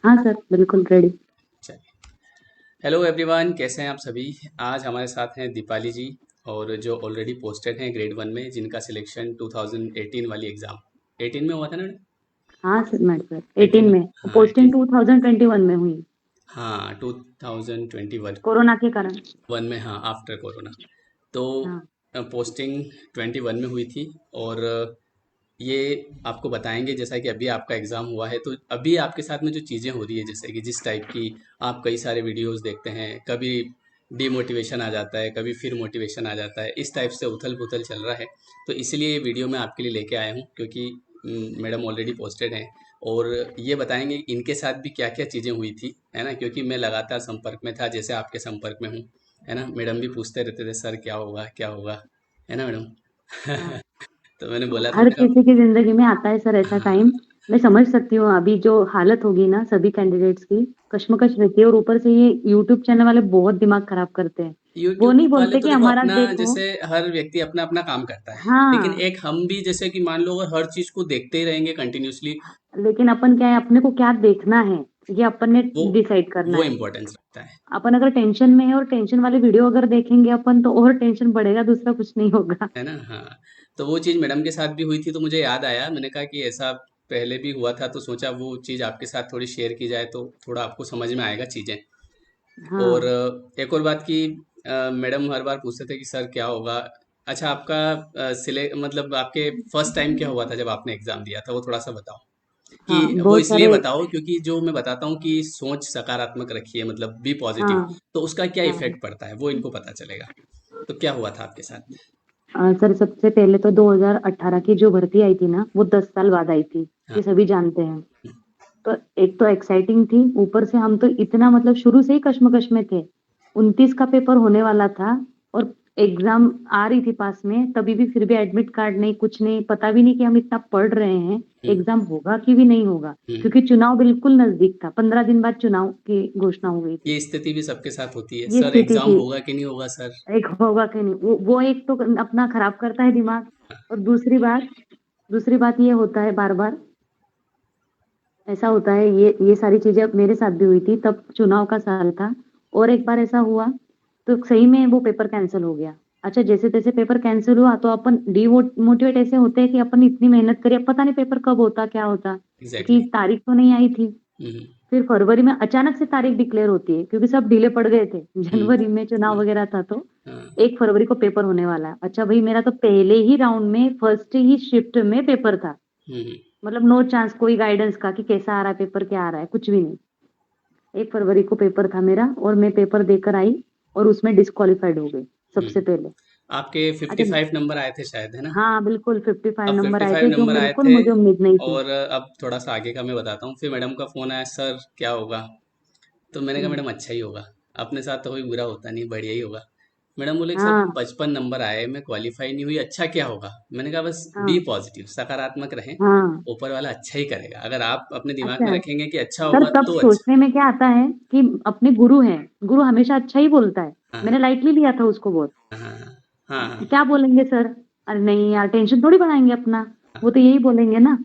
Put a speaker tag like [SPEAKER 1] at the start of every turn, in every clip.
[SPEAKER 1] हाँ सर, बिल्कुल रेडी।
[SPEAKER 2] चलिए। हेलो एवरीवन, कैसे हैं आप सभी। आज हमारे साथ हैं दीपाली जी, और जो ऑलरेडी पोस्टेड हैं ग्रेड वन में, जिनका सिलेक्शन 2018 वाली एग्ज़ाम 18 में हुआ था ना मैडम।
[SPEAKER 1] हाँ सर, मैड सर
[SPEAKER 2] 18
[SPEAKER 1] 18
[SPEAKER 2] में।
[SPEAKER 1] में।
[SPEAKER 2] हाँ
[SPEAKER 1] पोस्टिंग
[SPEAKER 2] 18।
[SPEAKER 1] 2021 में हुई,
[SPEAKER 2] हाँ 2021
[SPEAKER 1] कोरोना के कारण।
[SPEAKER 2] वन में, हाँ आफ्टर कोरोना। तो
[SPEAKER 1] हाँ
[SPEAKER 2] पोस्टिंग 21 में हुई थी। और ये आपको बताएंगे, जैसा कि अभी आपका एग्ज़ाम हुआ है तो अभी आपके साथ में जो चीज़ें हो रही है, जैसे कि जिस टाइप की आप कई सारे वीडियोस देखते हैं, कभी डीमोटिवेशन आ जाता है, कभी फिर मोटिवेशन आ जाता है, इस टाइप से उथल पुथल चल रहा है। तो इसलिए ये वीडियो मैं आपके लिए लेके आया हूँ, क्योंकि मैडम ऑलरेडी पोस्टेड हैं और ये बताएंगे इनके साथ भी क्या क्या चीज़ें हुई थी, है ना। क्योंकि मैं लगातार संपर्क में था, जैसे आपके संपर्क में हूँ, है ना। मैडम भी पूछते रहते थे, सर क्या होगा क्या होगा, है ना मैडम।
[SPEAKER 1] हाँ।
[SPEAKER 2] तो मैंने
[SPEAKER 1] तो
[SPEAKER 2] बोला था,
[SPEAKER 1] हर
[SPEAKER 2] मैंने
[SPEAKER 1] किसी की जिंदगी में आता है सर ऐसा
[SPEAKER 2] कहा
[SPEAKER 1] टाइम। मैं समझ सकती हूँ, अभी जो हालत होगी ना सभी कैंडिडेट्स की, कश्मकश रहती है। और ऊपर से ये यूट्यूब चैनल वाले बहुत दिमाग खराब करते हैं। वो
[SPEAKER 2] यूट्यूब
[SPEAKER 1] नहीं
[SPEAKER 2] वाले
[SPEAKER 1] बोलते
[SPEAKER 2] तो
[SPEAKER 1] कि
[SPEAKER 2] देखो
[SPEAKER 1] हमारा
[SPEAKER 2] अपना,
[SPEAKER 1] देखो।
[SPEAKER 2] जैसे हर व्यक्ति अपना अपना काम करता है, लेकिन
[SPEAKER 1] हाँ,
[SPEAKER 2] एक हम भी जैसे कि मान लो अगर हर चीज को देखते ही रहेंगे कंटिन्यूअसली,
[SPEAKER 1] लेकिन अपन क्या है, अपने को क्या देखना है, ये अपन ने
[SPEAKER 2] वो
[SPEAKER 1] डिसाइड करना
[SPEAKER 2] वो
[SPEAKER 1] है।
[SPEAKER 2] इम्पोर्टेंस रखता है।
[SPEAKER 1] अपन अगर टेंशन में है और टेंशन वाली वीडियो अगर देखेंगे अपन, तो और टेंशन बढ़ेगा, दूसरा कुछ नहीं होगा।
[SPEAKER 2] है ना। हाँ। तो वो चीज मैडम के साथ भी हुई थी, तो मुझे याद आया, मैंने कहा कि ऐसा पहले भी हुआ था, तो सोचा वो चीज आपके साथ थोड़ी शेयर की जाए, तो थोड़ा आपको समझ में आएगा चीजें। और
[SPEAKER 1] हाँ
[SPEAKER 2] एक और बात की, मैडम हर बार पूछते थे कि सर क्या होगा। अच्छा, आपका सिले मतलब आपके फर्स्ट टाइम क्या हुआ था जब आपने एग्जाम दिया था, वो थोड़ा सा बताओ। कि
[SPEAKER 1] हाँ,
[SPEAKER 2] वो
[SPEAKER 1] बहुत
[SPEAKER 2] इसलिए
[SPEAKER 1] सारे।
[SPEAKER 2] बताओ क्योंकि जो मैं बताता हूँ कि सोच सकारात्मक रखिए, मतलब बी पॉजिटिव,
[SPEAKER 1] हाँ
[SPEAKER 2] तो उसका क्या
[SPEAKER 1] हाँ।
[SPEAKER 2] इफेक्ट पड़ता है वो इनको पता चलेगा। तो क्या हुआ था आपके साथ।
[SPEAKER 1] सर सबसे पहले तो 2018 की जो भर्ती आई थी ना, वो 10 साल बाद आई थी।
[SPEAKER 2] हाँ।
[SPEAKER 1] ये सभी जानते हैं। तो एक तो एक्साइटिंग थी, ऊपर से हम तो इतना मतलब शुरू से ही कश्मकश में थे। 29 का पेपर होने वाला था, और एग्जाम आ रही थी पास में, तभी भी फिर भी एडमिट कार्ड नहीं, कुछ नहीं, पता भी नहीं कि हम इतना पढ़ रहे हैं,
[SPEAKER 2] हम्म।
[SPEAKER 1] एग्जाम होगा कि भी नहीं होगा।
[SPEAKER 2] हम्म।
[SPEAKER 1] क्योंकि चुनाव बिल्कुल नजदीक था, 15 दिन बाद चुनाव की घोषणा हो गई थी।
[SPEAKER 2] ये स्थिति भी सबके साथ होती है,
[SPEAKER 1] ये
[SPEAKER 2] सर
[SPEAKER 1] स्थिति
[SPEAKER 2] एग्जाम
[SPEAKER 1] थी।
[SPEAKER 2] होगा कि नहीं होगा सर।
[SPEAKER 1] एक होगा कि नहीं, वो एक तो अपना खराब करता है दिमाग। और दूसरी बात ये होता है बार बार, ऐसा होता है, ये सारी चीजें अब मेरे साथ भी हुई थी, तब चुनाव का साल था। और एक बार ऐसा हुआ, तो सही में वो पेपर कैंसिल हो गया। अच्छा, जैसे तैसे पेपर कैंसिल हुआ, तो अपन डिमोटिवेट ऐसे होते हैं कि अपन इतनी मेहनत करी, अब पता नहीं पेपर कब होता क्या होता, क्योंकि
[SPEAKER 2] एग्जैक्टली।
[SPEAKER 1] तारीख तो नहीं आई थी।
[SPEAKER 2] हम्म।
[SPEAKER 1] फिर फरवरी में अचानक से तारीख डिक्लेयर होती है, क्योंकि सब ढीले पड़ गए थे।
[SPEAKER 2] हम्म।
[SPEAKER 1] जनवरी में चुनाव
[SPEAKER 2] हम्म।
[SPEAKER 1] वगैरह था, तो
[SPEAKER 2] हाँ।
[SPEAKER 1] 1 फरवरी को पेपर होने वाला है। अच्छा भाई, मेरा तो पहले ही राउंड में फर्स्ट ही शिफ्ट में पेपर था।
[SPEAKER 2] हम्म।
[SPEAKER 1] मतलब नो चांस कोई गाइडेंस का कि कैसा आ रहा है पेपर, क्या आ रहा है, कुछ भी नहीं। 1 फरवरी को पेपर था मेरा, और मैं पेपर देकर आई, और उसमें डिस्क्वालिफाइड हो गई सबसे
[SPEAKER 2] हम्म।
[SPEAKER 1] पहले।
[SPEAKER 2] आपके
[SPEAKER 1] अच्छा।
[SPEAKER 2] 55 नंबर आए थे शायद, है ना।
[SPEAKER 1] हाँ बिल्कुल, 55
[SPEAKER 2] अब
[SPEAKER 1] नंबर आए
[SPEAKER 2] 55
[SPEAKER 1] थे, जो
[SPEAKER 2] नंबर आए
[SPEAKER 1] बिल्कुल
[SPEAKER 2] थे।
[SPEAKER 1] मुझे उम्मीद नहीं थी।
[SPEAKER 2] और अब थोड़ा सा आगे का मैं बताता हूँ, फिर मैडम का फ़ोन आया, सर क्या होगा। तो मैंने कहा
[SPEAKER 1] हम्म।
[SPEAKER 2] मैडम अच्छा ही होगा, अपने साथ तो कोई बुरा होता नहीं, बढ़िया ही होगा। मैडम बोले कि सर
[SPEAKER 1] हाँ
[SPEAKER 2] 55 नंबर आए, मैं क्वालिफाई नहीं हुई, अच्छा क्या होगा। मैंने कहा बस बी
[SPEAKER 1] हाँ
[SPEAKER 2] पॉजिटिव, सकारात्मक रहें,
[SPEAKER 1] हाँ।
[SPEAKER 2] ऊपर वाला अच्छा ही करेगा। अगर आप अपने दिमाग में
[SPEAKER 1] अच्छा
[SPEAKER 2] रखेंगे कि अच्छा
[SPEAKER 1] सर,
[SPEAKER 2] होगा
[SPEAKER 1] तब
[SPEAKER 2] तो अच्छा।
[SPEAKER 1] सोचने में क्या आता है कि अपने गुरु हैं, गुरु हमेशा अच्छा ही बोलता है।
[SPEAKER 2] हाँ
[SPEAKER 1] मैंने लाइटली लिया था उसको बहुत।
[SPEAKER 2] हाँ हाँ हाँ हाँ
[SPEAKER 1] क्या बोलेंगे सर, अरे नहीं यार, टेंशन थोड़ी बढ़ाएंगे अपना।
[SPEAKER 2] हाँ।
[SPEAKER 1] वो तो यही बोलेंगे ना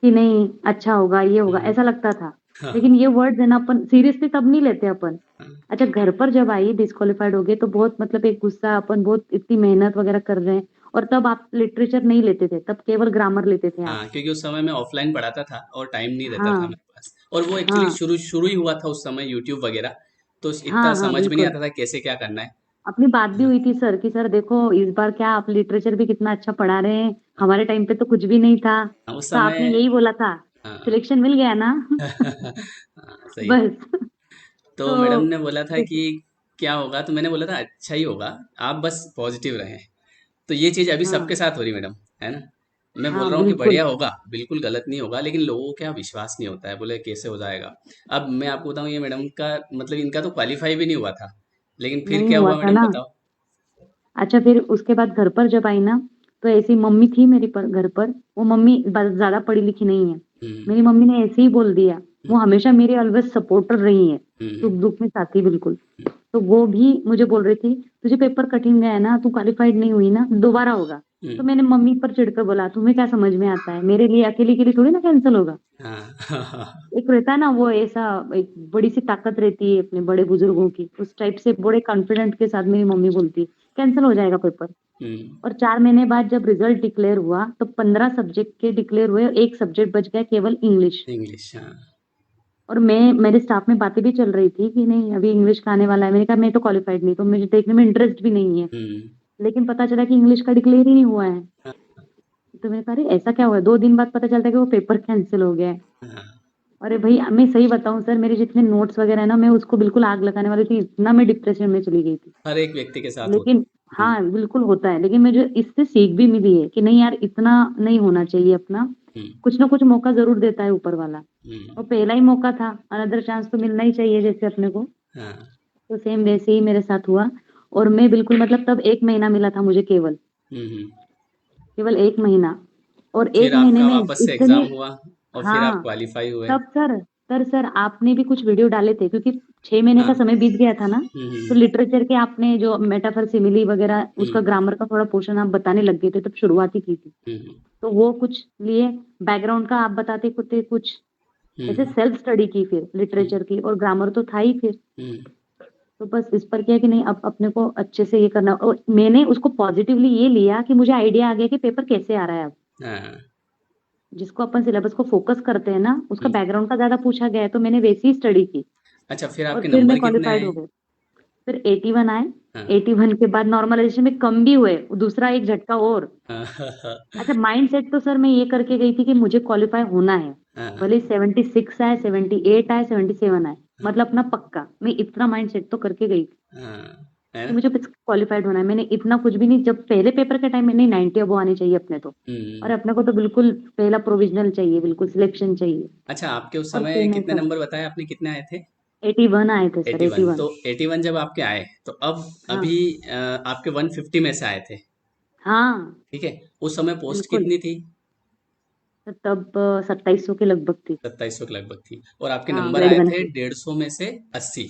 [SPEAKER 1] कि नहीं अच्छा होगा, ये होगा,
[SPEAKER 2] हम्म।
[SPEAKER 1] ऐसा लगता था।
[SPEAKER 2] हाँ
[SPEAKER 1] लेकिन ये वर्ड्स है ना, अपन सीरियसली तब नहीं लेते अपन।
[SPEAKER 2] हाँ
[SPEAKER 1] अच्छा, घर पर जब आई डिस्क्वालिफाइड हो गए, तो बहुत मतलब एक गुस्सा, अपन बहुत इतनी मेहनत वगैरह कर रहे हैं। और तब आप लिटरेचर नहीं लेते थे, तब केवल ग्रामर लेते थे आप।
[SPEAKER 2] हाँ, क्योंकि उस समय मैं ऑफलाइन पढ़ाता था और टाइम नहीं रहता था
[SPEAKER 1] हाँ
[SPEAKER 2] मेरे पास, और वो एक्चुअली
[SPEAKER 1] हाँ
[SPEAKER 2] शुरू शुरू ही हुआ था उस समय यूट्यूब वगैरह, तो इतना
[SPEAKER 1] हाँ हाँ
[SPEAKER 2] समझ में नहीं
[SPEAKER 1] बिल्कुल।
[SPEAKER 2] आता था कैसे क्या करना है।
[SPEAKER 1] अपनी बात भी
[SPEAKER 2] हाँ
[SPEAKER 1] हुई थी सर की, सर देखो इस बार क्या आप लिटरेचर भी कितना अच्छा पढ़ा रहे हैं, हमारे टाइम पे तो कुछ भी नहीं था।
[SPEAKER 2] हाँ, उस
[SPEAKER 1] तो आपने
[SPEAKER 2] समय।
[SPEAKER 1] यही बोला था,
[SPEAKER 2] हाँ
[SPEAKER 1] सिलेक्शन मिल गया ना।
[SPEAKER 2] हाँ, सही है।
[SPEAKER 1] बस।
[SPEAKER 2] तो मैडम
[SPEAKER 1] तो
[SPEAKER 2] ने बोला था कि क्या होगा, तो मैंने बोला था अच्छा ही होगा, आप बस पॉजिटिव रहें। तो ये चीज़ अभी सबके
[SPEAKER 1] हाँ
[SPEAKER 2] साथ हो रही मैडम, है ना। मैं बोल
[SPEAKER 1] हाँ
[SPEAKER 2] रहा हूँ कि
[SPEAKER 1] बिल्कुल।
[SPEAKER 2] बढ़िया होगा, बिल्कुल गलत नहीं होगा, लेकिन लोगों को क्या विश्वास नहीं होता है, बोले कैसे हो जाएगा। अब मैं आपको बताऊँ, ये मैडम का मतलब इनका तो क्वालिफाई भी नहीं हुआ था, लेकिन फिर
[SPEAKER 1] नहीं
[SPEAKER 2] क्या
[SPEAKER 1] हुआ
[SPEAKER 2] हुआ
[SPEAKER 1] था
[SPEAKER 2] मैडम
[SPEAKER 1] ना।
[SPEAKER 2] बताओ।
[SPEAKER 1] अच्छा, फिर उसके बाद घर पर जब आई ना, तो ऐसी मम्मी थी मेरी पर घर पर। वो मम्मी ज्यादा पढ़ी लिखी नहीं है।
[SPEAKER 2] हम्म।
[SPEAKER 1] मेरी मम्मी ने ऐसे ही बोल दिया।
[SPEAKER 2] हम्म।
[SPEAKER 1] वो हमेशा मेरी ऑलवेज सपोर्टर रही है, सुख
[SPEAKER 2] हम्म।
[SPEAKER 1] दुख में साथी बिल्कुल। तो वो भी मुझे बोल रही थी, तुझे पेपर कठिन गया है ना, तू क्वालिफाइड नहीं हुई ना, दोबारा होगा। तो
[SPEAKER 2] हम्म।
[SPEAKER 1] मैंने मम्मी पर चिढ़कर बोला, तुम्हें क्या समझ में आता है, मेरे लिए अकेली के लिए थोड़ी ना कैंसिल होगा।
[SPEAKER 2] हाँ।
[SPEAKER 1] एक रहता है ना वो ऐसा, एक बड़ी सी ताकत रहती है अपने बड़े बुजुर्गों की, उस टाइप से बड़े कॉन्फिडेंट के साथ मेरी मम्मी बोलती कैंसिल हो जाएगा पेपर।
[SPEAKER 2] हम्म।
[SPEAKER 1] और 4 महीने बाद जब रिजल्ट डिक्लेयर हुआ तो 15 सब्जेक्ट के डिक्लेयर हुए, एक सब्जेक्ट बच गया केवल इंग्लिश।
[SPEAKER 2] इंग्लिश, हाँ।
[SPEAKER 1] और मैं, मेरे स्टाफ में बातें भी चल रही थी कि नहीं अभी इंग्लिश का आने वाला है, मैंने कहा मैं तो क्वालिफाइड नहीं, तो मुझे देखने में इंटरेस्ट भी नहीं है।
[SPEAKER 2] हम्म।
[SPEAKER 1] लेकिन पता चला कि इंग्लिश का डिक्लेयर ही नहीं हुआ है।
[SPEAKER 2] हाँ।
[SPEAKER 1] तो मैंने कहा अरे ऐसा क्या हुआ है, 2 दिन बाद पता चलता है कि वो पेपर कैंसिल हो गया है।
[SPEAKER 2] हाँ।
[SPEAKER 1] अरे भाई मैं सही बताऊं सर, मेरे जितने नोट्स वगैरह है ना, मैं उसको बिल्कुल आग लगाने वाली थी, इतना मैं डिप्रेशन में चली गई थी।
[SPEAKER 2] हर एक व्यक्ति के साथ होता
[SPEAKER 1] लेकिन
[SPEAKER 2] है।
[SPEAKER 1] हाँ बिल्कुल होता है, लेकिन मुझे इससे सीख भी मिली है कि नहीं यार इतना नहीं होना चाहिए अपना,
[SPEAKER 2] हम्म।
[SPEAKER 1] कुछ ना कुछ मौका जरूर देता है ऊपर वाला।
[SPEAKER 2] हम्म।
[SPEAKER 1] और पहला ही मौका था, अनदर चांस तो मिलना ही चाहिए जैसे अपने को।
[SPEAKER 2] हाँ।
[SPEAKER 1] तो सेम वैसे ही मेरे साथ हुआ। और मैं बिल्कुल मतलब तब 1 महीना मिला था मुझे, केवल
[SPEAKER 2] हम्म।
[SPEAKER 1] केवल 1 महीना। और
[SPEAKER 2] फिर
[SPEAKER 1] 1 महीने
[SPEAKER 2] आपका
[SPEAKER 1] में
[SPEAKER 2] वापस से
[SPEAKER 1] इतनी,
[SPEAKER 2] एग्जाम हुआ और फिर आप
[SPEAKER 1] हाँ
[SPEAKER 2] क्वालिफाई हुए।
[SPEAKER 1] तब सर आपने भी कुछ वीडियो डाले थे क्योंकि 6 महीने का
[SPEAKER 2] हाँ।
[SPEAKER 1] समय बीत गया था ना। तो
[SPEAKER 2] हम्म।
[SPEAKER 1] लिटरेचर के आपने जो मेटाफर सिमिली वगैरह उसका
[SPEAKER 2] हम्म।
[SPEAKER 1] ग्रामर का थोड़ा पोर्शन आप बताने लग गए थे, तब शुरुआत ही की थी।
[SPEAKER 2] हम्म।
[SPEAKER 1] तो वो कुछ लिए, बैकग्राउंड का आप बताते थे कुछ, ऐसे
[SPEAKER 2] हम्म।
[SPEAKER 1] सेल्फ स्टडी की फिर
[SPEAKER 2] हम्म।
[SPEAKER 1] लिटरेचर की, और ग्रामर तो था ही फिर।
[SPEAKER 2] हम्म।
[SPEAKER 1] तो बस इस पर क्या है कि नहीं अब अपने को अच्छे से ये करना, और मैंने उसको पॉजिटिवली ये लिया कि मुझे आइडिया आ गया कि पेपर कैसे आ रहा है अब।
[SPEAKER 2] हाँ।
[SPEAKER 1] जिसको अपन सिलेबस को फोकस करते हैं ना, उसका
[SPEAKER 2] हम्म।
[SPEAKER 1] बैकग्राउंड का ज्यादा पूछा गया है, तो मैंने वैसी ही स्टडी की।
[SPEAKER 2] अच्छा, फिर
[SPEAKER 1] और
[SPEAKER 2] आपके
[SPEAKER 1] फिर मैं
[SPEAKER 2] नंबर कितने
[SPEAKER 1] क्वालिफाइड
[SPEAKER 2] आए?
[SPEAKER 1] हो गई। फिर 81 आए।
[SPEAKER 2] हाँ।
[SPEAKER 1] 81 के बाद नॉर्मलाइजेशन में कम भी हुए, दूसरा एक झटका और।
[SPEAKER 2] हाँ।
[SPEAKER 1] अच्छा माइंड सेट तो सर मैं ये करके गई थी कि मुझे क्वालिफाई होना है।
[SPEAKER 2] हाँ।
[SPEAKER 1] भले 76 आए, 78 आए, 77 आए, मतलब अपना पक्का, मैं इतना माइंड सेट तो करके गई थी
[SPEAKER 2] हाँ, है
[SPEAKER 1] कि
[SPEAKER 2] ना?
[SPEAKER 1] मुझे बस क्वालिफाइड होना है। मैंने इतना कुछ भी नहीं, जब पहले पेपर के टाइम में नहीं 90 अबो आने चाहिए अपने तो।
[SPEAKER 2] हम्म।
[SPEAKER 1] और अपने को तो बिल्कुल पहला प्रोविजनल चाहिए, बिल्कुल सिलेक्शन चाहिए।
[SPEAKER 2] अच्छा, आपके उस
[SPEAKER 1] और फिर
[SPEAKER 2] समय
[SPEAKER 1] मैं
[SPEAKER 2] कितने
[SPEAKER 1] सब,
[SPEAKER 2] नंबर बताए आपने, कितने आए थे?
[SPEAKER 1] 81 आए थे सर,
[SPEAKER 2] 81,
[SPEAKER 1] 81।
[SPEAKER 2] तो 81 जब आपके आए तो अब
[SPEAKER 1] हाँ
[SPEAKER 2] अभी आपके 150 में से आए थे।
[SPEAKER 1] हाँ
[SPEAKER 2] ठीक है। उस समय पोस्ट
[SPEAKER 1] बिल्कुल।
[SPEAKER 2] कितनी थी?
[SPEAKER 1] तो तब 2700 के लगभग थी।
[SPEAKER 2] 2700 के लगभग थी। और आपके
[SPEAKER 1] हाँ
[SPEAKER 2] नंबर
[SPEAKER 1] ग्रेड
[SPEAKER 2] आए
[SPEAKER 1] 1
[SPEAKER 2] थे
[SPEAKER 1] की
[SPEAKER 2] 150 में से 80।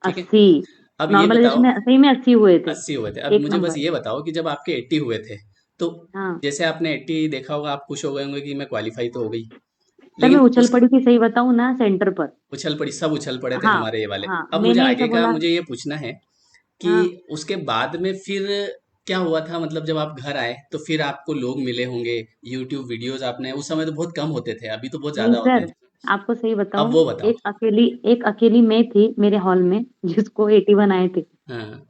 [SPEAKER 2] ठीक है।
[SPEAKER 1] 80।
[SPEAKER 2] अब ये
[SPEAKER 1] नॉर्मलाइजेशन
[SPEAKER 2] बताओ।
[SPEAKER 1] में सही में 80 हुए थे।
[SPEAKER 2] 80 हुए थे। अब
[SPEAKER 1] एक
[SPEAKER 2] मुझे बस
[SPEAKER 1] नंबर।
[SPEAKER 2] ये बताओ कि जब आपके 80 हुए थे तो
[SPEAKER 1] हाँ
[SPEAKER 2] जैसे आपने 80 देखा होगा, आप खुश हो गए होंगे कि मैं क्वालिफाई तो हो गई।
[SPEAKER 1] सर मैं
[SPEAKER 2] लेकिन
[SPEAKER 1] उछल
[SPEAKER 2] उस
[SPEAKER 1] पड़ी थी, सही बताऊं ना, सेंटर पर।
[SPEAKER 2] उछल पड़ी, सब उछल पड़े थे
[SPEAKER 1] हाँ
[SPEAKER 2] हमारे ये वाले।
[SPEAKER 1] हाँ
[SPEAKER 2] अब मुझे
[SPEAKER 1] मैंने ऐसा
[SPEAKER 2] आगे का
[SPEAKER 1] बोला।
[SPEAKER 2] मुझे ये पूछना है कि
[SPEAKER 1] हाँ
[SPEAKER 2] उसके बाद में फिर क्या हुआ था, मतलब जब आप घर आए तो फिर आपको लोग मिले होंगे, यूट्यूब वीडियोस आपने, उस समय तो बहुत कम होते थे, अभी तो बहुत
[SPEAKER 1] नहीं
[SPEAKER 2] ज्यादा होते
[SPEAKER 1] सर,
[SPEAKER 2] हैं।
[SPEAKER 1] आपको सही
[SPEAKER 2] अब
[SPEAKER 1] बताऊं,
[SPEAKER 2] वो बताओ।
[SPEAKER 1] एक अकेली मैं थी मेरे हॉल में जिसको 81 आए थे।
[SPEAKER 2] हाँ।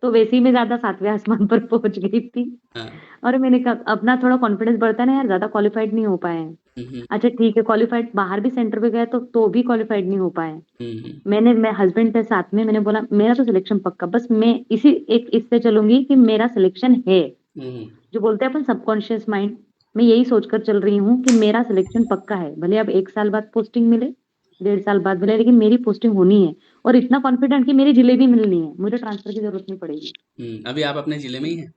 [SPEAKER 1] तो वैसे ही मैं ज्यादा 7वें आसमान पर पहुंच गई थी।
[SPEAKER 2] हाँ।
[SPEAKER 1] और मैंने कहा अपना थोड़ा कॉन्फिडेंस बढ़ता है ना यार, ज्यादा क्वालिफाइड नहीं हो पाए हैं।
[SPEAKER 2] हम्म।
[SPEAKER 1] अच्छा ठीक है, क्वालिफाइड बाहर भी सेंटर पे गए तो भी क्वालिफाइड नहीं हो पाए।
[SPEAKER 2] हम्म।
[SPEAKER 1] मैं हस्बैंड के साथ में मैंने बोला मेरा तो सिलेक्शन पक्का, बस मैं इसी एक इससे चलूंगी कि मेरा सिलेक्शन है।
[SPEAKER 2] हम्म।
[SPEAKER 1] जो बोलते हैं अपन सबकॉन्शियस माइंड, मैं यही सोचकर चल रही हूँ कि मेरा सिलेक्शन पक्का है, भले अब 1 साल बाद पोस्टिंग मिले, 1.5 साल बाद मिले, लेकिन मेरी पोस्टिंग होनी है। और इतना कॉन्फिडेंट कि मेरी जिले भी मिलनी है, मुझे ट्रांसफर की जरूरत नहीं पड़ेगी।
[SPEAKER 2] अभी आप अपने जिले में ही हैं?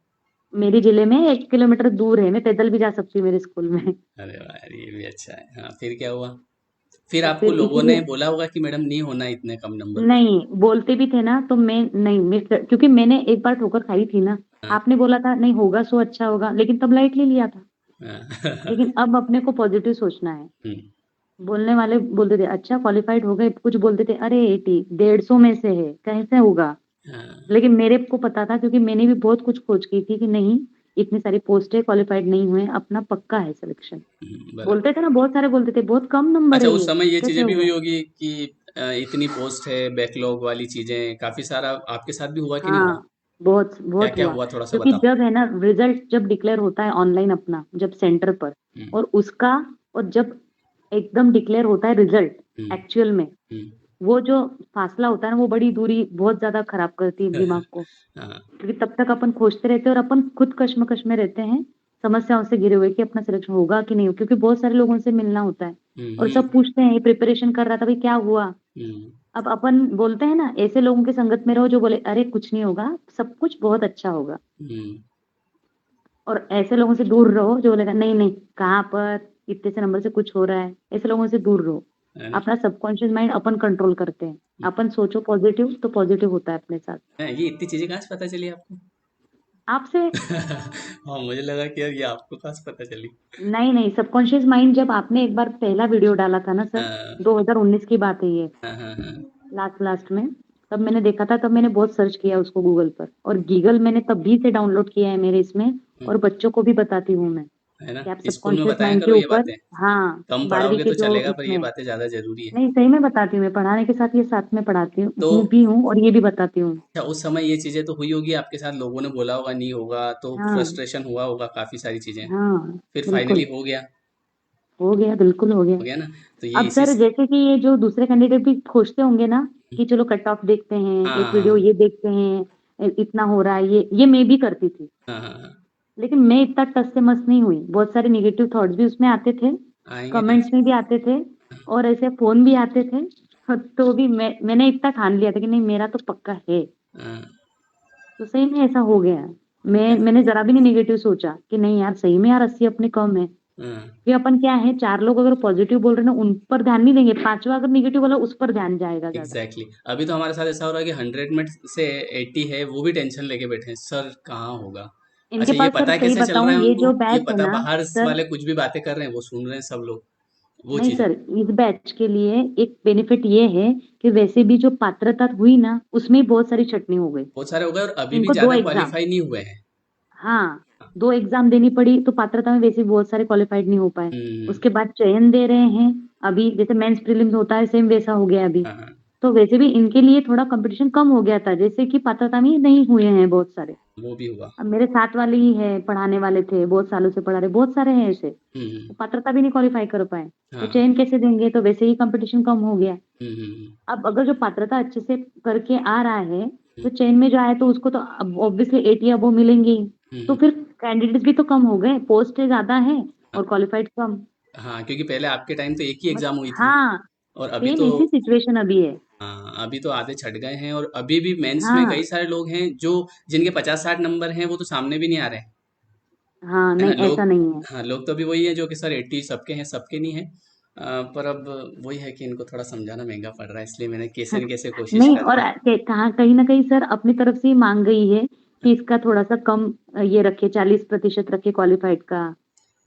[SPEAKER 1] मेरे जिले में 1 किलोमीटर दूर है, मैं पैदल भी जा सकती हूँ मेरे स्कूल में।
[SPEAKER 2] अरे वाह यार, ये भी अच्छा है। हाँ, फिर क्या हुआ? फिर
[SPEAKER 1] तो
[SPEAKER 2] आपको
[SPEAKER 1] फिर
[SPEAKER 2] लोगों ने
[SPEAKER 1] इसीलिए,
[SPEAKER 2] बोला होगा कि मैडम नहीं होना इतने कम नंबर पे।
[SPEAKER 1] नहीं बोलते भी थे ना, तो मैं नहीं, क्योंकि मैंने एक बार ठोकर खाई थी ना।
[SPEAKER 2] हाँ।
[SPEAKER 1] आपने बोला था नहीं होगा सो अच्छा होगा, लेकिन तब लाइटली लिया था।
[SPEAKER 2] हाँ।
[SPEAKER 1] लेकिन अब अपने को पॉजिटिव सोचना है।
[SPEAKER 2] हम्म।
[SPEAKER 1] बोलने वाले बोलते थे अच्छा क्वालिफाइड हो गए, कुछ बोलते थे अरे 80, 150 में से है कैसे होगा।
[SPEAKER 2] हाँ।
[SPEAKER 1] लेकिन मेरे को पता था, क्योंकि मैंने भी बहुत कुछ खोज की थी कि नहीं, इतनी सारी पोस्टें क्वालिफाइड नहीं हुए, अपना पक्का है सिलेक्शन।
[SPEAKER 2] बराबर।
[SPEAKER 1] बोलते थे ना, बहुत सारे बोलते थे बहुत कम नंबर
[SPEAKER 2] अच्छा,
[SPEAKER 1] है
[SPEAKER 2] उस
[SPEAKER 1] ये,
[SPEAKER 2] समय ये
[SPEAKER 1] कैसे
[SPEAKER 2] चीजें भी हुई
[SPEAKER 1] होगा।
[SPEAKER 2] होगी कि इतनी पोस्ट है, बैकलॉग वाली चीजें काफी सारा आपके साथ भी हुआ कि नहीं हुआ?
[SPEAKER 1] हाँ बहुत
[SPEAKER 2] क्या
[SPEAKER 1] बहुत
[SPEAKER 2] क्या
[SPEAKER 1] हुआ।
[SPEAKER 2] हुआ, थोड़ा सा
[SPEAKER 1] क्योंकि
[SPEAKER 2] बताओ।
[SPEAKER 1] जब है ना रिजल्ट जब डिक्लेयर होता है ऑनलाइन अपना, जब सेंटर पर,
[SPEAKER 2] हम्म।
[SPEAKER 1] और उसका, और जब एकदम डिक्लेयर होता है रिजल्ट
[SPEAKER 2] हम्म।
[SPEAKER 1] एक्चुअल में,
[SPEAKER 2] हम्म।
[SPEAKER 1] वो जो फासला होता है ना, वो बड़ी दूरी बहुत ज्यादा खराब करती है दिमाग को।
[SPEAKER 2] हाँ।
[SPEAKER 1] क्योंकि तब तक अपन खोजते रहते हैं और अपन खुद कश्मकश में रहते हैं, समस्याओं से घिरे हुए कि अपना सिलेक्शन होगा कि नहीं हो, क्योंकि बहुत सारे लोगों से मिलना होता है। और
[SPEAKER 2] हम्म।
[SPEAKER 1] सब पूछते हैं ये प्रिपरेशन कर रहा था भाई क्या हुआ।
[SPEAKER 2] हम्म।
[SPEAKER 1] अब अपन बोलते हैं ना ऐसे लोगों की संगत में रहो जो बोले अरे कुछ नहीं होगा, सब कुछ बहुत अच्छा होगा।
[SPEAKER 2] हम्म।
[SPEAKER 1] और ऐसे लोगों से दूर रहो जो बोलेगा नहीं नहीं कहाँ पर इतने से नंबर से कुछ हो रहा है, ऐसे लोगों से दूर रहो।
[SPEAKER 2] है ना?
[SPEAKER 1] अपना सबकॉन्शियस माइंड अपन कंट्रोल करते हैं। अपन सोचो पॉजिटिव तो पॉजिटिव होता है अपने साथ।
[SPEAKER 2] ये इतनी चीजें कहाँ से पता चली आपको?
[SPEAKER 1] आपसे।
[SPEAKER 2] हाँ, मुझे लगा कि यार ये आपको कहाँ से पता चली।
[SPEAKER 1] नहीं नहीं, सबकॉन्शियस माइंड, जब आपने एक बार पहला वीडियो डाला था ना सर,
[SPEAKER 2] हाँ
[SPEAKER 1] 2019 की बात है ये,
[SPEAKER 2] हाँ हाँ हाँ।
[SPEAKER 1] लास्ट लास्ट में, तब मैंने देखा था, तब मैंने बहुत सर्च किया उसको गूगल पर, और गीगल मैंने तभी से डाउनलोड किया है मेरे इसमें,
[SPEAKER 2] हम्म,
[SPEAKER 1] और बच्चों को भी बताती हूँ मैं
[SPEAKER 2] है ना,
[SPEAKER 1] कि आप
[SPEAKER 2] स्कूल में
[SPEAKER 1] सबकॉन्शियस
[SPEAKER 2] बताया
[SPEAKER 1] माइंड के
[SPEAKER 2] करो ये
[SPEAKER 1] ऊपर।
[SPEAKER 2] बातें।
[SPEAKER 1] हाँ,
[SPEAKER 2] कम
[SPEAKER 1] 12वीं
[SPEAKER 2] पढ़ाओगे
[SPEAKER 1] के
[SPEAKER 2] तो
[SPEAKER 1] जो
[SPEAKER 2] चलेगा, पर ये
[SPEAKER 1] इसमें,
[SPEAKER 2] बातें ज्यादा जरूरी है।
[SPEAKER 1] नहीं सही में बताती हूँ मैं, पढ़ाने के साथ ये साथ में पढ़ाती
[SPEAKER 2] तो
[SPEAKER 1] हूँ भी हूँ, और ये भी बताती हूँ।
[SPEAKER 2] अच्छा, उस समय ये चीजें तो हुई होगी आपके साथ, लोगों ने बोला होगा, नहीं होगा तो
[SPEAKER 1] हाँ
[SPEAKER 2] फ्रस्ट्रेशन हुआ होगा, काफी सारी चीजें।
[SPEAKER 1] हाँ,
[SPEAKER 2] फिर फाइनली
[SPEAKER 1] बिल्कुल
[SPEAKER 2] हो गया।
[SPEAKER 1] हो गया, बिल्कुल हो गया।
[SPEAKER 2] हो गया ना। तो ये
[SPEAKER 1] अब
[SPEAKER 2] इसी
[SPEAKER 1] सर जैसे कि ये जो दूसरे कैंडिडेट भी खोजते होंगे ना, कि चलो कट ऑफ देखते हैं,
[SPEAKER 2] हाँ
[SPEAKER 1] एक वीडियो
[SPEAKER 2] हाँ
[SPEAKER 1] ये देखते हैं, इतना हो रहा है, ये मैं भी करती थी।
[SPEAKER 2] हाँ हाँ हाँ,
[SPEAKER 1] लेकिन मैं इतना टस से मस नहीं हुई, बहुत सारे निगेटिव थॉट्स भी उसमें आते थे,
[SPEAKER 2] आएंगे ना।
[SPEAKER 1] कमेंट्स में भी आते थे, और ऐसे फोन भी आते थे। तो भी मैंने इतना ठान लिया था कि नहीं, मेरा तो पक्का है।
[SPEAKER 2] हाँ,
[SPEAKER 1] तो सही में ऐसा हो गया। मैंने जरा भी नहीं निगेटिव सोचा कि नहीं यार, सही में यार 80 अपने कम है।
[SPEAKER 2] हाँ,
[SPEAKER 1] कि अपन क्या है, 4 लोग अगर पॉजिटिव बोल रहे हैं ना, उन पर ध्यान नहीं देंगे, 5वां अगर निगेटिव बोला उस पर ध्यान जाएगा ज्यादा।
[SPEAKER 2] Exactly exactly. अभी तो हमारे साथ ऐसा हो रहा है कि 100 में से 80 है, वो भी टेंशन लेके बैठे हैं, सर कहाँ होगा।
[SPEAKER 1] इनके
[SPEAKER 2] अच्छा, ये
[SPEAKER 1] पास सर
[SPEAKER 2] पता है
[SPEAKER 1] सही
[SPEAKER 2] कैसे चल रहा
[SPEAKER 1] बताऊं,
[SPEAKER 2] है
[SPEAKER 1] ये
[SPEAKER 2] उनको,
[SPEAKER 1] जो
[SPEAKER 2] ये
[SPEAKER 1] बैच है
[SPEAKER 2] पता
[SPEAKER 1] ना
[SPEAKER 2] बाहर
[SPEAKER 1] सर,
[SPEAKER 2] वाले कुछ भी बातें कर रहे हैं, वो सुन रहे हैं सब लोग, वो
[SPEAKER 1] नहीं
[SPEAKER 2] चीज है।
[SPEAKER 1] सर, इस बैच के लिए एक बेनिफिट ये है कि वैसे भी जो पात्रता हुई ना, उसमें ही बहुत सारी छटनी हो गई।
[SPEAKER 2] बहुत सारे हो गए और अभी भी
[SPEAKER 1] इनको दो
[SPEAKER 2] ज्यादा
[SPEAKER 1] एग्जाम,
[SPEAKER 2] क्वालिफाई नहीं हुए हैं।
[SPEAKER 1] हाँ, 2 एग्जाम देनी पड़ी, तो पात्रता में वैसे भी बहुत सारे क्वालिफाइड नहीं हो पाए।
[SPEAKER 2] हम्म।
[SPEAKER 1] उसके बाद चयन दे रहे हैं। अभी जैसे मेंस प्रीलिम्स होता है, सेम वैसा हो गया अभी।
[SPEAKER 2] हाँ हाँ,
[SPEAKER 1] तो वैसे भी इनके लिए थोड़ा कंपटीशन कम हो गया था, जैसे कि पात्रता में नहीं हुए हैं बहुत सारे।
[SPEAKER 2] वो भी हुआ।
[SPEAKER 1] अब मेरे साथ वाले ही है, पढ़ाने वाले थे, बहुत सालों से पढ़ा रहे, बहुत सारे हैं ऐसे,
[SPEAKER 2] हम्म।
[SPEAKER 1] तो पात्रता भी नहीं क्वालिफाई कर पाए। तो
[SPEAKER 2] हाँ।
[SPEAKER 1] चयन कैसे देंगे, तो वैसे ही कंपटीशन कम हो गया।
[SPEAKER 2] हम्म।
[SPEAKER 1] अब अगर जो पात्रता अच्छे से करके आ रहा है,
[SPEAKER 2] हम्म,
[SPEAKER 1] तो चयन में जो आए तो उसको तो ऑब्वियसली 80 अबो मिलेंगे ही। तो
[SPEAKER 2] हम्म,
[SPEAKER 1] फिर कैंडिडेट्स भी तो कम हो गए, पोस्ट ज्यादा है
[SPEAKER 2] हाँ
[SPEAKER 1] और क्वालिफाइड कम।
[SPEAKER 2] हाँ, क्योंकि पहले आपके टाइम तो एक ही
[SPEAKER 1] बस
[SPEAKER 2] एग्जाम हुई थी,
[SPEAKER 1] हाँ,
[SPEAKER 2] और अभी
[SPEAKER 1] सेम
[SPEAKER 2] तो
[SPEAKER 1] इसी सिचुएशन अभी है।
[SPEAKER 2] हाँ, अभी तो आधे छट गए हैं, और अभी भी मेंस में कई
[SPEAKER 1] हाँ
[SPEAKER 2] सारे लोग हैं जो, जिनके 50-60 नंबर हैं, वो तो सामने भी नहीं आ रहे हैं।
[SPEAKER 1] हाँ,
[SPEAKER 2] है ना
[SPEAKER 1] नहीं ऐसा
[SPEAKER 2] लोग।
[SPEAKER 1] नहीं है।
[SPEAKER 2] हाँ, लोग तो अभी वही है जो कि सर 80 सबके हैं, सबके नहीं है। पर अब वही है कि इनको थोड़ा समझाना महंगा पड़ रहा है, इसलिए मैंने कैसे न कैसे कोशिश
[SPEAKER 1] नहीं,
[SPEAKER 2] कर
[SPEAKER 1] और
[SPEAKER 2] रहा हूँ।
[SPEAKER 1] कहाँ कहीं ना कहीं सर अपनी तरफ से ही मांग गई है कि इसका थोड़ा सा कम, ये रखे, 40% रखे क्वालिफाइड का,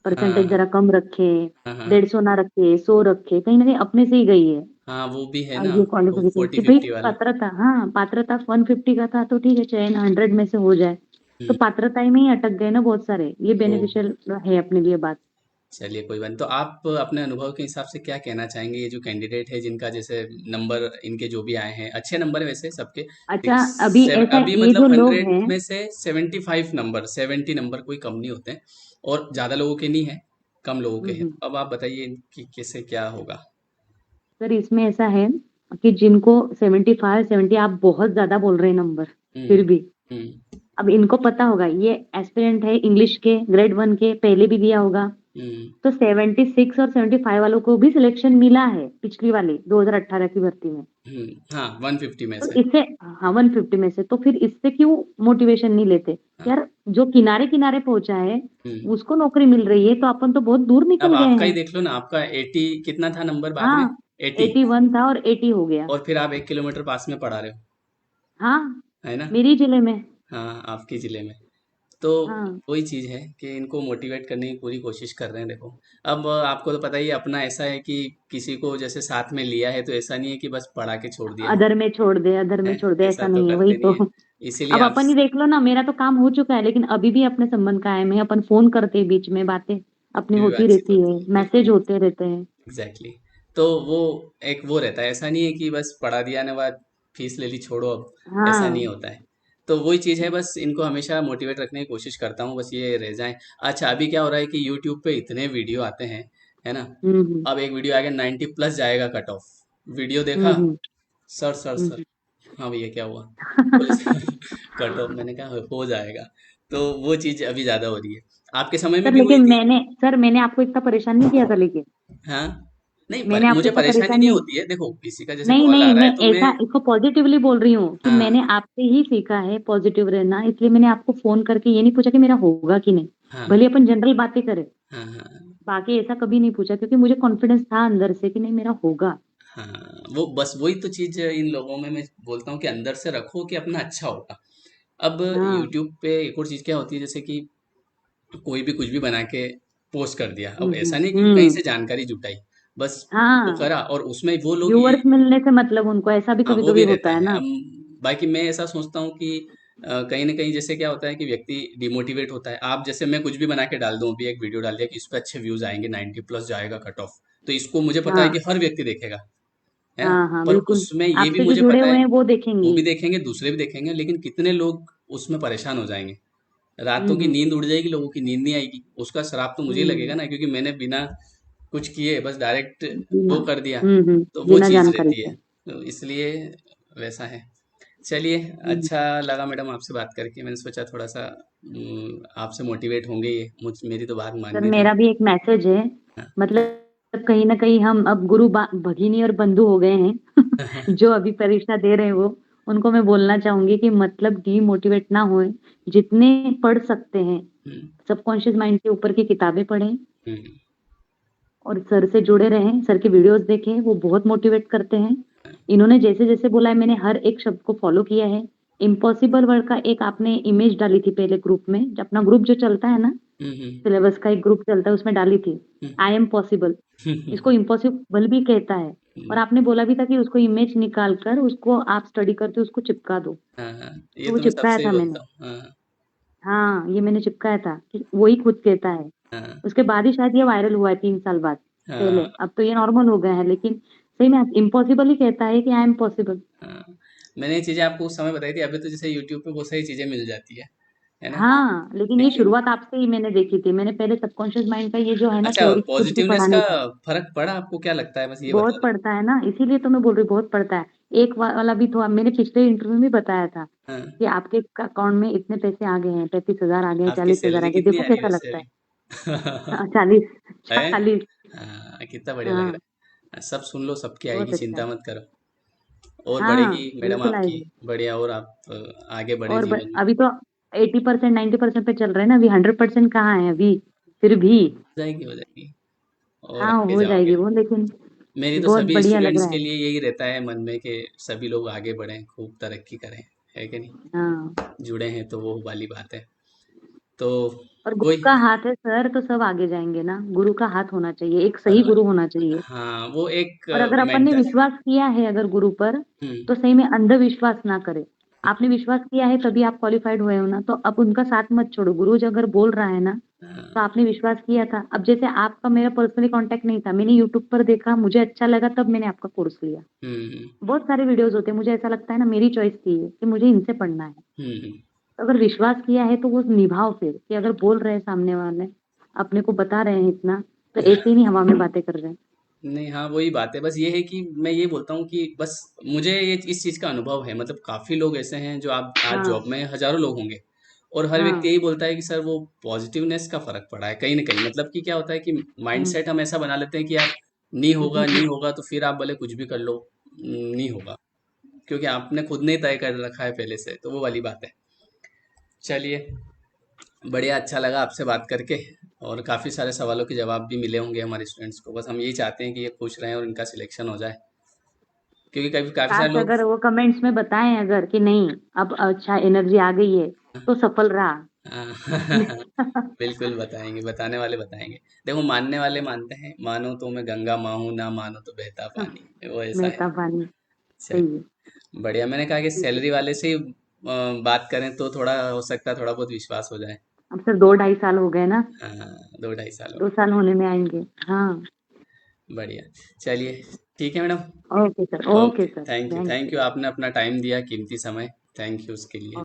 [SPEAKER 1] परसेंटेज
[SPEAKER 2] हाँ
[SPEAKER 1] जरा कम रखे,
[SPEAKER 2] हाँ हाँ
[SPEAKER 1] 150 ना रखे, 100 रखे, कहीं ना कहीं अपने से ही गई है।
[SPEAKER 2] हाँ, वो भी है
[SPEAKER 1] और
[SPEAKER 2] ना,
[SPEAKER 1] ये
[SPEAKER 2] वो
[SPEAKER 1] क्वालिफिकेशन कि भाई
[SPEAKER 2] 40-50 वाला।
[SPEAKER 1] पात्रता, हाँ पात्रता 150 का था तो ठीक है, चयन 100 में से हो जाए। तो
[SPEAKER 2] हम्म।
[SPEAKER 1] पात्रता ही में ही अटक गए ना बहुत सारे, ये
[SPEAKER 2] वो
[SPEAKER 1] बेनिफिशियल है अपने लिए बात।
[SPEAKER 2] चलिए कोई बात नहीं। तो आप अपने अनुभव के हिसाब से क्या कहना चाहेंगे, ये जो कैंडिडेट है जिनका जैसे नंबर इनके जो भी आए हैं, अच्छे नंबर है वैसे सबके,
[SPEAKER 1] अच्छा, अभी ऐसा,
[SPEAKER 2] अभी
[SPEAKER 1] ये जो
[SPEAKER 2] मतलब
[SPEAKER 1] लोग
[SPEAKER 2] 100
[SPEAKER 1] हैं,
[SPEAKER 2] में से 75 नंबर, 70 नंबर कोई कम नहीं होते हैं, और ज्यादा लोगों के नहीं है, कम लोगों के हैं।
[SPEAKER 1] हम्म,
[SPEAKER 2] तो अब आप बताइए कि कैसे क्या होगा।
[SPEAKER 1] सर इसमें ऐसा है कि जिनको 75 70, आप बहुत ज्यादा बोल रहे हैं नंबर,
[SPEAKER 2] हम्म।
[SPEAKER 1] फिर भी
[SPEAKER 2] हम्म।
[SPEAKER 1] अब इनको पता होगा, ये एस्पिरेंट है इंग्लिश के ग्रेड 1 के, पहले भी दिया होगा।
[SPEAKER 2] हम्म।
[SPEAKER 1] तो 76 और 75 वालों को भी सिलेक्शन मिला है पिछली वाली 2018 की भर्ती में।
[SPEAKER 2] हाँ, 150 में
[SPEAKER 1] तो
[SPEAKER 2] से।
[SPEAKER 1] इससे, हाँ 150 में से, तो फिर इससे क्यों मोटिवेशन नहीं लेते?
[SPEAKER 2] हाँ।
[SPEAKER 1] यार जो किनारे किनारे पहुंचा है,
[SPEAKER 2] हम्म।
[SPEAKER 1] उसको नौकरी मिल रही है, तो अपन तो बहुत दूर
[SPEAKER 2] अब
[SPEAKER 1] निकल गए
[SPEAKER 2] आपका ही
[SPEAKER 1] हैं।
[SPEAKER 2] देख लो ना, आपका 80 कितना था नंबर बाद में,
[SPEAKER 1] हाँ,
[SPEAKER 2] 80,
[SPEAKER 1] 81 था और 80 हो गया।
[SPEAKER 2] और फिर आप 1 किलोमीटर पास में पढ़ा रहे हो,
[SPEAKER 1] हाँ,
[SPEAKER 2] है ना।
[SPEAKER 1] मेरी जिले में।
[SPEAKER 2] हाँ, आपके जिले में। तो
[SPEAKER 1] हाँ
[SPEAKER 2] वही चीज़ है कि इनको मोटिवेट करने की पूरी कोशिश कर रहे हैं, देखो। अब आपको तो पता ही है, अपना ऐसा है कि किसी को जैसे साथ में लिया है तो ऐसा नहीं है कि बस पढ़ा के छोड़ दिया
[SPEAKER 1] अदर में छोड़ दे, अदर
[SPEAKER 2] है,
[SPEAKER 1] में छोड़ दे,
[SPEAKER 2] ऐसा
[SPEAKER 1] ऐसा
[SPEAKER 2] तो
[SPEAKER 1] नहीं है, वही
[SPEAKER 2] करते नहीं
[SPEAKER 1] तो।
[SPEAKER 2] है। इसीलिए
[SPEAKER 1] अब
[SPEAKER 2] आप,
[SPEAKER 1] अपन ही देख लो ना, मेरा तो काम हो चुका है, लेकिन अभी भी अपने संबंध कायम है, अपन फोन करते हैं, बीच में बातें अपनी
[SPEAKER 2] भी
[SPEAKER 1] होती
[SPEAKER 2] बातचीत
[SPEAKER 1] रहती
[SPEAKER 2] होती
[SPEAKER 1] है,
[SPEAKER 2] है, बिल्कुल।
[SPEAKER 1] मैसेज होते रहते हैं।
[SPEAKER 2] Exactly exactly. तो वो एक वो रहता है, ऐसा नहीं है कि बस पढ़ा दिया ने बाद फीस ले ली छोड़ो अब, ऐसा नहीं
[SPEAKER 1] हाँ।
[SPEAKER 2] होता है। तो वही चीज़ है, बस इनको हमेशा मोटिवेट रखने की कोशिश करता हूँ, बस ये रह जाए। अच्छा, अभी क्या हो रहा है कि यूट्यूब पे इतने वीडियो आते हैं, है ना।
[SPEAKER 1] हम्म।
[SPEAKER 2] अब एक वीडियो आएगा 90 प्लस जाएगा कट ऑफ, वीडियो देखा,
[SPEAKER 1] हम्म।
[SPEAKER 2] सर सर सर,
[SPEAKER 1] हम्म।
[SPEAKER 2] हाँ भैया क्या हुआ, बोले कट ऑफ, मैंने कहा हो जाएगा। तो वो चीज़ अभी ज़्यादा हो रही है, आपके समय में
[SPEAKER 1] सर
[SPEAKER 2] भी हुई
[SPEAKER 1] लेकिन
[SPEAKER 2] थी।
[SPEAKER 1] मैंने आपको इतना परेशान नहीं किया था, लेकिन
[SPEAKER 2] हाँ, नहीं,
[SPEAKER 1] मैंने आपको
[SPEAKER 2] मुझे
[SPEAKER 1] इतना
[SPEAKER 2] परेशानी
[SPEAKER 1] परेशान
[SPEAKER 2] नहीं
[SPEAKER 1] नहीं,
[SPEAKER 2] होती है, देखो किसी का जैसे
[SPEAKER 1] नहीं
[SPEAKER 2] कॉल आ
[SPEAKER 1] नहीं,
[SPEAKER 2] रहा
[SPEAKER 1] मैं
[SPEAKER 2] है तो मैं,
[SPEAKER 1] ऐसा इसको पॉजिटिवली बोल रही हूँ कि
[SPEAKER 2] हाँ
[SPEAKER 1] मैंने आपसे ही सीखा है पॉजिटिव रहना, इसलिए मैंने आपको फोन करके ये नहीं पूछा कि मेरा होगा कि नहीं।
[SPEAKER 2] हाँ
[SPEAKER 1] भले अपन जनरल बातें करें,
[SPEAKER 2] हाँ हाँ
[SPEAKER 1] बाकी ऐसा कभी नहीं पूछा, क्योंकि मुझे कॉन्फिडेंस था अंदर से कि नहीं, मेरा होगा।
[SPEAKER 2] हाँ, वो बस वही तो चीज इन लोगों में मैं बोलता हूँ कि अंदर से रखो कि अपना अच्छा होगा, अब
[SPEAKER 1] हाँ।
[SPEAKER 2] यूट्यूब पे एक और चीज़ क्या होती है, जैसे कि कोई भी कुछ भी बना के पोस्ट कर दिया। अब ऐसा नहीं कि कहीं से जानकारी जुटाई, बस वो
[SPEAKER 1] हाँ,
[SPEAKER 2] करा और उसमें वो लोग ये,
[SPEAKER 1] व्यूअर्स मिलने से मतलब उनको ऐसा भी
[SPEAKER 2] हाँ, वो
[SPEAKER 1] कभी-कभी
[SPEAKER 2] भी रहता
[SPEAKER 1] होता है
[SPEAKER 2] है।
[SPEAKER 1] ना।
[SPEAKER 2] बाकी मैं ऐसा सोचता हूँ कि कहीं न कहीं जैसे क्या होता है कि व्यक्ति डिमोटिवेट होता है। आप जैसे मैं कुछ भी बना के डाल दूँ, अभी एक वीडियो डाल दिया कि इस पे अच्छे व्यूज़ आएँगे, 90 प्लस जाएगा कट ऑफ। तो इसको मुझे पता है
[SPEAKER 1] हाँ,
[SPEAKER 2] कि हर व्यक्ति देखेगा, है ना?
[SPEAKER 1] हाँ, हाँ,
[SPEAKER 2] पर
[SPEAKER 1] बिल्कुल।
[SPEAKER 2] उसमें ये भी
[SPEAKER 1] आपसे जो
[SPEAKER 2] मुझे
[SPEAKER 1] जुड़े
[SPEAKER 2] पता
[SPEAKER 1] हुए
[SPEAKER 2] है,
[SPEAKER 1] हैं वो
[SPEAKER 2] वो
[SPEAKER 1] देखेंगे।
[SPEAKER 2] भी देखेंगे, दूसरे भी देखेंगे, लेकिन कितने लोग उसमें परेशान हो जाएँगे।
[SPEAKER 1] हुँ,
[SPEAKER 2] रातों की
[SPEAKER 1] हुँ,
[SPEAKER 2] नींद उड़ जाएगी, लोगों की नींद नहीं आएगी। उसका श्राप तो मुझे ही लगेगा
[SPEAKER 1] हुँ।
[SPEAKER 2] ना, क्योंकि मैंने बिना कुछ किए बस डायरेक्ट
[SPEAKER 1] बिना
[SPEAKER 2] वो कर दिया, तो वो
[SPEAKER 1] बिना
[SPEAKER 2] चीज़
[SPEAKER 1] जानकारी
[SPEAKER 2] रहती है।
[SPEAKER 1] के।
[SPEAKER 2] तो इसलिए वैसा है। चलिए,
[SPEAKER 1] हुँ।
[SPEAKER 2] अच्छा लगा मैडम आपसे बात करके। मैंने सोचा थोड़ा-सा आपसे मोटिवेट होंगे ये, मुझ मेरी तो बात मान
[SPEAKER 1] सर
[SPEAKER 2] भी रहे हैं।
[SPEAKER 1] मेरा भी एक मैसेज है,
[SPEAKER 2] हाँ।
[SPEAKER 1] मतलब कहीं न कहीं हम अब गुरु भगिनी और बंधु हो गए हैं। जो अभी परीक्षा दे रहे हैं वो, उनको मैं बोलना चाहूँगी कि मतलब डीमोटिवेट ना होएँ, जितने पढ़ सकते हैं,
[SPEAKER 2] हुँ,
[SPEAKER 1] सबकॉन्शियस माइंड के ऊपर की किताबें पढ़ें
[SPEAKER 2] हुँ,
[SPEAKER 1] और सर से जुड़े रहें, सर की वीडियोज़ देखें, वो बहुत मोटिवेट करते हैं। इन्होंने जैसे-जैसे बोला है मैंने हर एक शब्द को फ़ॉलो किया है। इम्पॉसिबल वर्ड का एक आपने इमेज डाली थी पहले ग्रुप में, अपना ग्रुप जो चलता है ना,
[SPEAKER 2] हुँ, हुँ,
[SPEAKER 1] सिलेबस का एक ग्रुप चलता है उसमें डाली थी,
[SPEAKER 2] हुँ,
[SPEAKER 1] आई एम पॉसिबल। इसको इम्पॉसिबल भी कहता है
[SPEAKER 2] हुँ।
[SPEAKER 1] और आपने बोला भी था कि उसको इमेज निकाल कर उसको आप स्टडी करके उसको चिपका दो,
[SPEAKER 2] हाँ, हाँ, ये
[SPEAKER 1] तो वो
[SPEAKER 2] तो मैं
[SPEAKER 1] चिपकाया
[SPEAKER 2] सबसे ही
[SPEAKER 1] था मैंने।
[SPEAKER 2] बोलता हूँ। हाँ,
[SPEAKER 1] हाँ, ये मैंने चिपकाया था कि वही खुद कहता है।
[SPEAKER 2] हाँ,
[SPEAKER 1] उसके बाद ही शायद ये वायरल हुआ है 3 साल बाद, पहले।
[SPEAKER 2] हाँ,
[SPEAKER 1] अब तो ये नॉर्मल हो गया है, लेकिन सही में इम्पॉसिबल ही कहता है कि आई एम पॉसिबल।
[SPEAKER 2] हाँ। मैंने ये चीज़ें आपको उस समय बताई थी, अभी तो जैसे यूट्यूब पे बहुत सारी चीज़ें मिल जाती है ना?
[SPEAKER 1] हाँ, लेकिन ये
[SPEAKER 2] लेकिन
[SPEAKER 1] शुरुआत आपसे ही मैंने देखी थी। मैंने पहले सबकॉन्शियस माइंड का ये जो है ना
[SPEAKER 2] अच्छा,
[SPEAKER 1] थ्योरी कुछ भी
[SPEAKER 2] पॉज़िटिवनेस
[SPEAKER 1] पढ़ा
[SPEAKER 2] का
[SPEAKER 1] नहीं था।
[SPEAKER 2] फ़र्क पड़ा आपको, क्या लगता है? बस ये बता
[SPEAKER 1] बहुत
[SPEAKER 2] दो।
[SPEAKER 1] पड़ता है ना, इसीलिए तो मैं बोल रही हूँ बहुत पड़ता है। एक वाला भी तो मैंने पिछले इंटरव्यू में बताया था
[SPEAKER 2] हाँ,
[SPEAKER 1] कि आपके अकाउंट में इतने पैसे आ गए हैं, 35,000 आ गए हैं,
[SPEAKER 2] आपकी
[SPEAKER 1] 40,000 आ
[SPEAKER 2] सैलरी
[SPEAKER 1] गए,
[SPEAKER 2] कितनी
[SPEAKER 1] देखो
[SPEAKER 2] आ रही है
[SPEAKER 1] कैसा
[SPEAKER 2] वैसे
[SPEAKER 1] लगता है।
[SPEAKER 2] अभी?
[SPEAKER 1] हाँ, 40
[SPEAKER 2] है?
[SPEAKER 1] 40
[SPEAKER 2] हाँ, कितना बढ़िया लग रहा
[SPEAKER 1] हाँ,
[SPEAKER 2] है। सब सुन लो, सबकी आएगी,
[SPEAKER 1] बहुत अच्छा
[SPEAKER 2] चिंता
[SPEAKER 1] है।
[SPEAKER 2] मत करो। और बढ़ेगी
[SPEAKER 1] हाँ,
[SPEAKER 2] मैडम
[SPEAKER 1] बिल्कुल
[SPEAKER 2] आपकी,
[SPEAKER 1] आएगी।
[SPEAKER 2] बढ़िया, और आप आगे बढ़े
[SPEAKER 1] और
[SPEAKER 2] जीवन में।
[SPEAKER 1] अभी तो 80% 90% पे चल रहे हैं ना, अभी 100% कहाँ है अभी, फिर भी।
[SPEAKER 2] हो जाएगी और
[SPEAKER 1] हाँ,
[SPEAKER 2] आगे
[SPEAKER 1] हो
[SPEAKER 2] जाओगे।
[SPEAKER 1] जाएगी वो, लेकिन
[SPEAKER 2] मेरी तो
[SPEAKER 1] बहुत
[SPEAKER 2] सभी
[SPEAKER 1] बढ़िया लग
[SPEAKER 2] स्टूडेंट्स
[SPEAKER 1] रहा
[SPEAKER 2] के
[SPEAKER 1] है।
[SPEAKER 2] लिए यही रहता है मन में कि सभी लोग आगे बढ़ें, खूब तरक्की करें, है कि नहीं?
[SPEAKER 1] हाँ,
[SPEAKER 2] जुड़े हैं तो वो वाली बात है। तो
[SPEAKER 1] और गुरु
[SPEAKER 2] कोई,
[SPEAKER 1] का हाथ है सर, तो सब आगे जाएँगे ना। गुरु का हाथ होना चाहिए, एक
[SPEAKER 2] पर
[SPEAKER 1] सही गुरु होना चाहिए।
[SPEAKER 2] हाँ, वो एक
[SPEAKER 1] और अगर अपन ने
[SPEAKER 2] मेंटर।
[SPEAKER 1] विश्वास किया है अगर गुरु पर,
[SPEAKER 2] हुँ,
[SPEAKER 1] तो सही में अंधविश्वास ना करें। आपने विश्वास किया है तभी आप क्वालिफाइड हुए हो ना, तो अब उनका साथ मत छोड़ो। गुरु जो अगर बोल रहा है ना, तो
[SPEAKER 2] हाँ,
[SPEAKER 1] आपने विश्वास किया था। अब जैसे आपका मेरा पर्सनली कॉन्टैक्ट नहीं था, मैंने यूट्यूब पर देखा, मुझे अच्छा लगा तब मैंने आपका कोर्स लिया।
[SPEAKER 2] हुँ,
[SPEAKER 1] बहुत सारे वीडियोज़ होते हैं, मुझे ऐसा लगता है ना मेरी चॉइस थी ये, कि मुझे इनसे पढ़ना है।
[SPEAKER 2] हुँ, हुँ।
[SPEAKER 1] तो अगर विश्वास किया है तो वो निभाओ फिर, कि अगर बोल रहे हैं सामने वाले, अपने को बता रहे हैं इतना, तो ऐसे ही नहीं हवा में बातें कर रहे हैं।
[SPEAKER 2] नहीं, हाँ, वही बात है। बस ये है कि मैं ये बोलता हूँ कि बस मुझे ये इस चीज़ का अनुभव है। मतलब काफ़ी लोग ऐसे हैं जो आप आज
[SPEAKER 1] हाँ,
[SPEAKER 2] जॉब में, हज़ारों लोग होंगे और हर व्यक्ति
[SPEAKER 1] हाँ।
[SPEAKER 2] यही बोलता है कि सर वो पॉज़िटिवनेस का फ़र्क पड़ा है कहीं न कहीं। मतलब कि क्या होता है कि
[SPEAKER 1] हुँ।
[SPEAKER 2] माइंडसेट हम ऐसा बना लेते हैं कि यार नहीं होगा तो फिर आप भले कुछ भी कर लो, नहीं होगा। क्योंकि आपने खुद ने तय कर रखा है पहले से, तो वो वाली बात है। चलिए, बढ़िया, अच्छा लगा आपसे बात करके और काफ़ी सारे सवालों के जवाब भी मिले होंगे हमारे स्टूडेंट्स को। बस हम यही चाहते हैं कि ये खुश रहें और इनका सिलेक्शन हो जाए। क्योंकि कभी काफ़ी सारे
[SPEAKER 1] काश
[SPEAKER 2] लोग,
[SPEAKER 1] अगर वो कमेंट्स में बताएँ अगर कि नहीं, अब अच्छा एनर्जी आ गई है, तो सफल रहा।
[SPEAKER 2] हाँ, बिल्कुल बताएँगे, बताने वाले बताएँगे। देखो, मानने वाले मानते हैं, मानो तो मैं गंगा माँ हूँ, ना मानो तो बहता पानी, वो ऐसा है।
[SPEAKER 1] मेहता पानी, सही है।
[SPEAKER 2] चलिए, बढ़िया। मैंने कहा कि
[SPEAKER 1] ठीक है।
[SPEAKER 2] सैलरी वाले से ही बात करें तो थोड़ा हो सकता है, थोड़ा बहुत विश्वास हो जाए।
[SPEAKER 1] अब सर 2 ढाई साल हो गए ना,
[SPEAKER 2] हाँ, 2 ढाई साल हो
[SPEAKER 1] 2
[SPEAKER 2] गए।
[SPEAKER 1] साल होने में आएँगे। हाँ,
[SPEAKER 2] बढ़िया। चलिए, ठीक है madam.
[SPEAKER 1] Okay
[SPEAKER 2] okay,
[SPEAKER 1] sir,
[SPEAKER 2] thank
[SPEAKER 1] thank
[SPEAKER 2] you,
[SPEAKER 1] you.
[SPEAKER 2] आपने अपना टाइम दिया, कीमती समय। थैंक यू उसके लिए।